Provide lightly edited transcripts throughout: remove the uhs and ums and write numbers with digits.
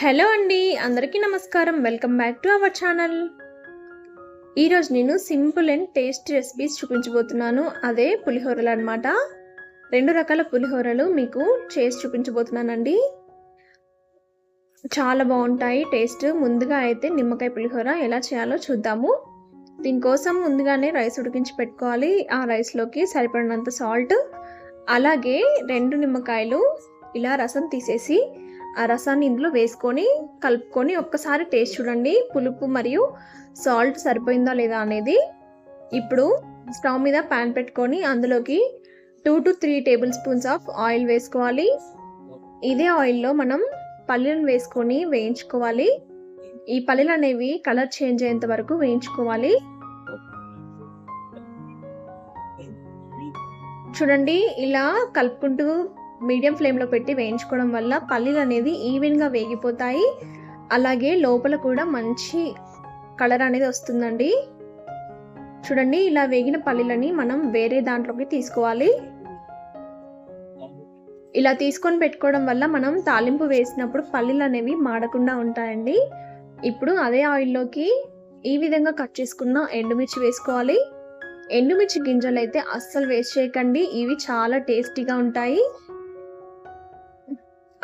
Hello అండి, అందరికీ నమస్కారం. Welcome back to our channel. ఈరోజు నేను సింపుల్ అండ్ టేస్టీ రెసిపీస్ చూపించబోతున్నాను. అదే పులిహోరలు అనమాట. 2 రకాల పులిహోరలు మీకు చేసి చూపించబోతున్నానండి. చాలా బాగుంటాయి టేస్ట్. ముందుగా అయితే నిమ్మకాయ పులిహోర ఎలా చేయాలో చూద్దాము. దీనికోసం ముందుగానే రైస్ ఉడికించి పెట్టుకోవాలి. ఆ రైస్లోకి సరిపడినంత సాల్ట్, అలాగే 2 నిమ్మకాయలు ఇలా రసం తీసేసి ఆ రసాన్ని ఇందులో వేసుకొని కలుపుకొని ఒక్కసారి టేస్ట్ చూడండి, పులుపు మరియు సాల్ట్ సరిపోయిందా లేదా అనేది. ఇప్పుడు స్టవ్ మీద ప్యాన్ పెట్టుకొని అందులోకి 2 to 3 table spoons of oil వేసుకోవాలి. ఇదే ఆయిల్లో మనం పల్లీలను వేసుకొని వేయించుకోవాలి. ఈ పల్లీలు అనేవి కలర్ చేంజ్ అయ్యేంత వరకు వేయించుకోవాలి. చూడండి, ఇలా కలుపుకుంటూ మీడియం ఫ్లేమ్లో పెట్టి వేయించుకోవడం వల్ల పల్లీలు అనేది ఈవెన్గా వేగిపోతాయి. అలాగే లోపల కూడా మంచి కలర్ అనేది వస్తుందండి. చూడండి, ఇలా వేగిన పల్లీలని మనం వేరే దాంట్లోకి తీసుకోవాలి. ఇలా తీసుకొని పెట్టుకోవడం వల్ల మనం తాలింపు వేసినప్పుడు పల్లీలు అనేవి మాడకుండా ఉంటాయండి. ఇప్పుడు అదే ఆయిల్లోకి ఈ విధంగా కట్ చేసుకున్న ఎండుమిర్చి వేసుకోవాలి. ఎండుమిర్చి గింజలు అయితే అస్సలు వేస్ట్ చేయకండి, ఇవి చాలా టేస్టీగా ఉంటాయి.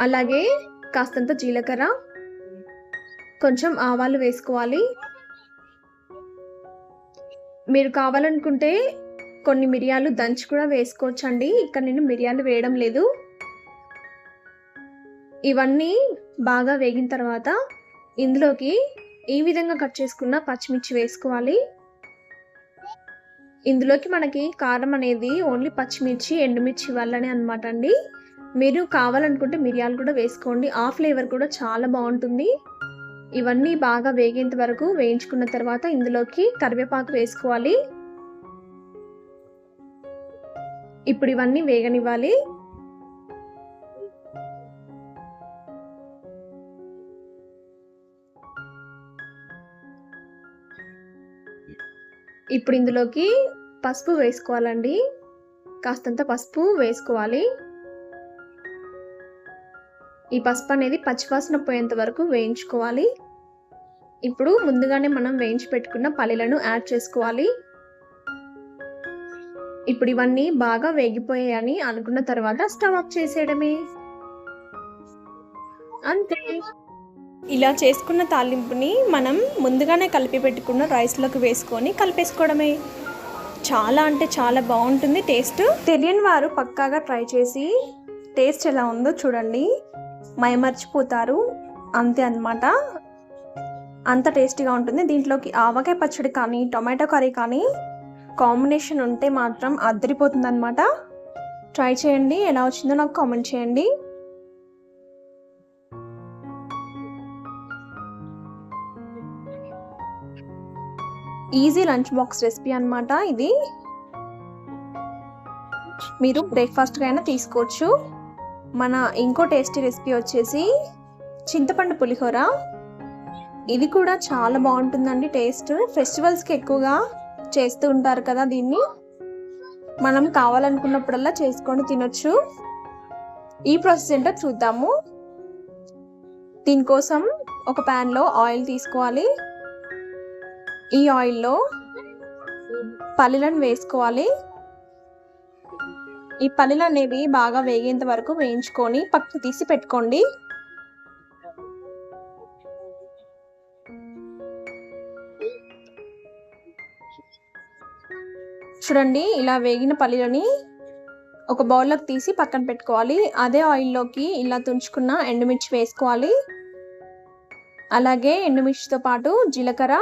అలాగే కాస్తంత జీలకర్ర, కొంచెం ఆవాలు వేసుకోవాలి. మీరు కావాలనుకుంటే కొన్ని మిరియాలు దంచి కూడా వేసుకోవచ్చండి. ఇక్కడ నేను మిరియాలు వేయడం లేదు. ఇవన్నీ బాగా వేగిన తర్వాత ఇందులోకి ఈ విధంగా కట్ చేసుకున్న పచ్చిమిర్చి వేసుకోవాలి. ఇందులోకి మనకి కారం అనేది ఓన్లీ పచ్చిమిర్చి, ఎండుమిర్చి వల్లనే అనమాట అండి. మీరు కావాలనుకుంటే మిరియాలు కూడా వేసుకోండి, ఆ ఫ్లేవర్ కూడా చాలా బాగుంటుంది. ఇవన్నీ బాగా వేగేంత వరకు వేయించుకున్న తర్వాత ఇందులోకి కరివేపాకు వేసుకోవాలి. ఇప్పుడు ఇవన్నీ వేగనివ్వాలి. ఇప్పుడు ఇందులోకి పసుపు వేసుకోవాలండి. కాస్తంత పసుపు వేసుకోవాలి. ఈ పసుపు అనేది పచ్చివాసన పోయేంత వరకు వేయించుకోవాలి. ఇప్పుడు ముందుగానే మనం వేయించి పెట్టుకున్న పల్లీలను యాడ్ చేసుకోవాలి. ఇప్పుడు ఇవన్నీ బాగా వేగిపోయాయని అనుకున్న తర్వాత స్టవ్ ఆఫ్ చేసేయడమే, అంతే. ఇలా చేసుకున్న తాలింపుని మనం ముందుగానే కలిపి పెట్టుకున్న రైస్లోకి వేసుకొని కలిపేసుకోవడమే. చాలా అంటే చాలా బాగుంటుంది టేస్ట్. తెలియని వారు పక్కాగా ట్రై చేసి టేస్ట్ ఎలా ఉందో చూడండి, మైమర్చిపోతారు. అంతే అన్నమాట, అంత టేస్టీగా ఉంటుంది. దీంట్లోకి ఆవకాయ పచ్చడి కానీ టొమాటో కర్రీ కానీ కాంబినేషన్ ఉంటే మాత్రం అద్దరిపోతుంది అన్నమాట. ట్రై చేయండి, ఎలా వచ్చిందో నాకు కామెంట్ చేయండి. ఈజీ లంచ్ బాక్స్ రెసిపీ అన్నమాట ఇది. మీరు బ్రేక్ఫాస్ట్గా అయినా తీసుకోవచ్చు. మన ఇంకో టేస్టీ రెసిపీ వచ్చేసి చింతపండు పులిహోర. ఇది కూడా చాలా బాగుంటుందండి టేస్ట్. ఫెస్టివల్స్కి ఎక్కువగా చేస్తూ ఉంటారు కదా దీన్ని. మనం కావాలనుకున్నప్పుడల్లా చేసుకొని తినొచ్చు. ఈ ప్రాసెస్ ఏంటో చూద్దాము. దీనికోసం ఒక ప్యాన్లో ఆయిల్ తీసుకోవాలి. ఈ ఆయిల్లో పల్లీలను వేసుకోవాలి. ఈ పల్లీలు అనేవి బాగా వేగేంత వరకు వేయించుకొని పక్కకు తీసి పెట్టుకోండి. చూడండి, ఇలా వేగిన పల్లీలని ఒక బౌల్లోకి తీసి పక్కన పెట్టుకోవాలి. అదే ఆయిల్లోకి ఇలా తుంచుకున్న ఎండుమిర్చి వేసుకోవాలి. అలాగే ఎండుమిర్చితో పాటు జీలకర్ర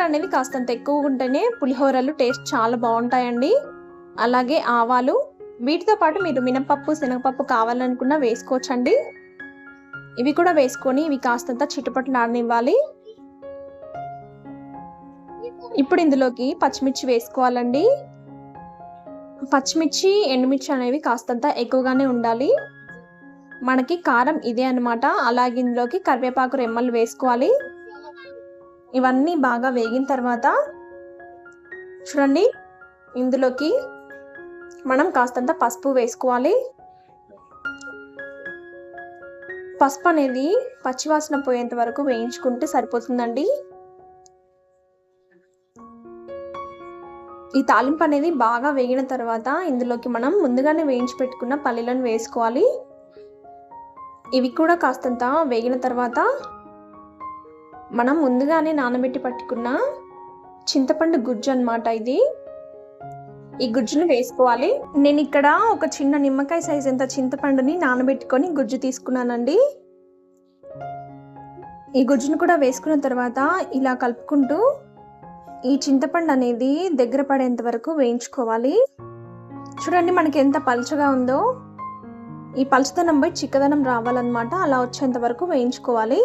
అనేది కాస్తంత ఎక్కువగా ఉంటేనే పులిహోరలు టేస్ట్ చాలా బాగుంటాయండి. అలాగే ఆవాలు, వీటితో పాటు మీరు మినపప్పు, శనగపప్పు కావాలనుకున్నా వేసుకోవచ్చండి. ఇవి కూడా వేసుకొని ఇవి కాస్తంత చిటపటలాడనివ్వాలి. ఇప్పుడు ఇందులోకి పచ్చిమిర్చి వేసుకోవాలండి. పచ్చిమిర్చి, ఎండుమిర్చి అనేవి కాస్తంత ఎక్కువగానే ఉండాలి. మనకి కారం ఇదే అన్నమాట. అలాగే ఇందులోకి కరివేపాకు రెమ్మలు వేసుకోవాలి. ఇవన్నీ బాగా వేగిన తర్వాత చూడండి, ఇందులోకి మనం కాస్తంత పసుపు వేసుకోవాలి. పసుపు అనేది పచ్చివాసన పోయేంత వరకు వేయించుకుంటే సరిపోతుందండి. ఈ తాలింపు అనేది బాగా వేగిన తర్వాత ఇందులోకి మనం ముందుగానే వేయించి పెట్టుకున్న పల్లీలను వేసుకోవాలి. ఇవి కూడా కాస్తంత వేగిన తర్వాత మనం ముందుగానే నానబెట్టి పట్టుకున్న చింతపండు గుజ్జు అన్నమాట ఇది. ఈ గుజ్జును వేసుకోవాలి. నేను ఇక్కడ ఒక చిన్న నిమ్మకాయ సైజ్ అంత చింతపండుని నానబెట్టుకొని గుజ్జు తీసుకున్నానండి. ఈ గుజ్జును కూడా వేసుకున్న తర్వాత ఇలా కలుపుకుంటూ ఈ చింతపండు అనేది దగ్గర పడేంత వరకు వేయించుకోవాలి. చూడండి మనకి ఎంత పలుచగా ఉందో. ఈ పలుచదనం పోయి చిక్కదనం రావాలన్నమాట. అలా వచ్చేంత వరకు వేయించుకోవాలి.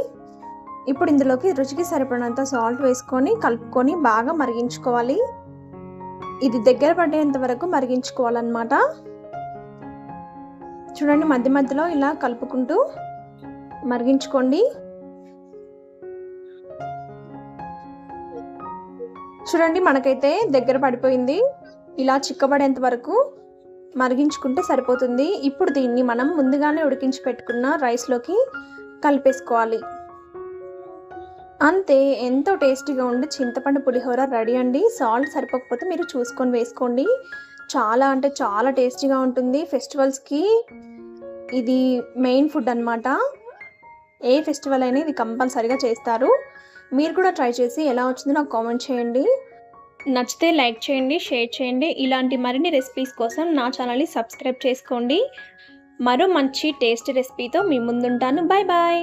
ఇప్పుడు ఇందులోకి రుచికి సరిపడినంత సాల్ట్ వేసుకొని కలుపుకొని బాగా మరిగించుకోవాలి. ఇది దగ్గర పడేంత వరకు మరిగించుకోవాలన్నమాట. చూడండి మధ్య మధ్యలో ఇలా కలుపుకుంటూ మరిగించుకోండి. చూడండి మనకైతే దగ్గర పడిపోయింది. ఇలా చిక్కబడేంత వరకు మరిగించుకుంటే సరిపోతుంది. ఇప్పుడు దీన్ని మనం ముందుగానే ఉడికించి పెట్టుకున్న రైస్లోకి కలిపేసుకోవాలి. అంతే, ఎంతో టేస్టీగా ఉండి చింతపండు పులిహోర రెడీ అండి. సాల్ట్ సరిపోకపోతే మీరు చూసుకొని వేసుకోండి. చాలా అంటే చాలా టేస్టీగా ఉంటుంది. ఫెస్టివల్స్కి ఇది మెయిన్ ఫుడ్ అన్నమాట. ఏ ఫెస్టివల్ అయినా ఇది కంపల్సరీగా చేస్తారు. మీరు కూడా ట్రై చేసి ఎలా వచ్చిందో నాకు కామెంట్ చేయండి. నచ్చితే లైక్ చేయండి, షేర్ చేయండి. ఇలాంటి మరిన్ని రెసిపీస్ కోసం నా ఛానల్ని సబ్స్క్రైబ్ చేసుకోండి. మరో మంచి టేస్టీ రెసిపీతో మీ ముందుంటాను. Bye bye.